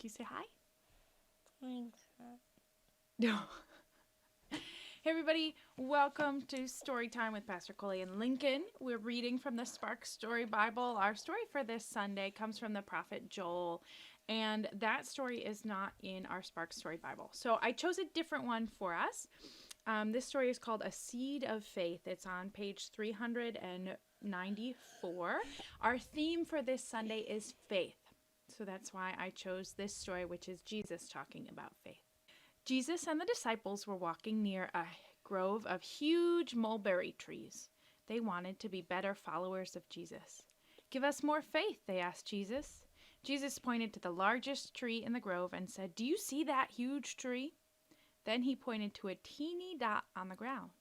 Can you say hi? Minecraft. No. Hey everybody, welcome to Story Time with Pastor Colie and Lincoln. We're reading from the Spark Story Bible. Our story for this Sunday comes from the prophet Joel, and that story is not in our Spark Story Bible. So I chose a different one for us. This story is called A Seed of Faith. It's on page 394. Our theme for this Sunday is faith. So that's why I chose this story, which is Jesus talking about faith. Jesus and the disciples were walking near a grove of huge mulberry trees. They wanted to be better followers of Jesus. "Give us more faith," they asked Jesus. Jesus pointed to the largest tree in the grove and said, "Do you see that huge tree?" Then he pointed to a teeny dot on the ground.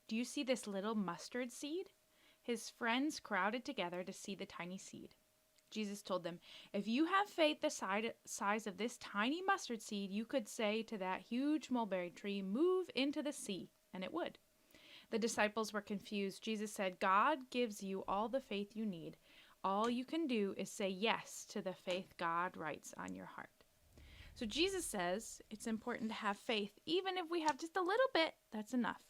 "Do you see this little mustard seed?" His friends crowded together to see the tiny seed. Jesus told them, "If you have faith the size of this tiny mustard seed, you could say to that huge mulberry tree, 'Move into the sea,' and it would." The disciples were confused. Jesus said, "God gives you all the faith you need. All you can do is say yes to the faith God writes on your heart." So Jesus says it's important to have faith. Even if we have just a little bit, that's enough.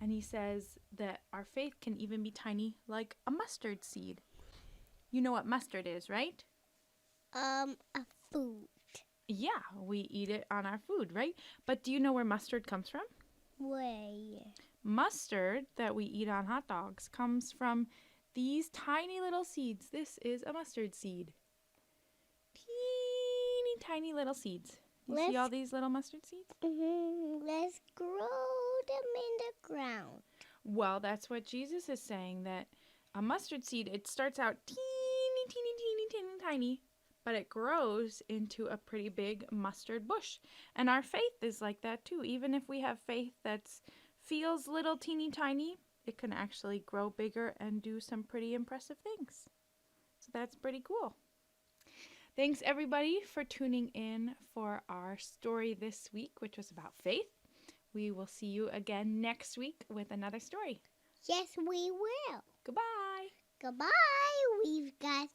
And he says that our faith can even be tiny, like a mustard seed. You know what mustard is, right? A food. Yeah, we eat it on our food, right? But do you know where mustard comes from? Way. Mustard that we eat on hot dogs comes from these tiny little seeds. This is a mustard seed. Teeny tiny little seeds. You see all these little mustard seeds? Let's grow them in the ground. Well, that's what Jesus is saying, that a mustard seed, it starts out teeny tiny, but it grows into a pretty big mustard bush. And our faith is like that too. Even if we have faith that feels little teeny tiny, it can actually grow bigger and do some pretty impressive things. So that's pretty cool. Thanks everybody for tuning in for our story this week, which was about faith. We will see you again next week with another story. Yes, we will. Goodbye. Goodbye. We've got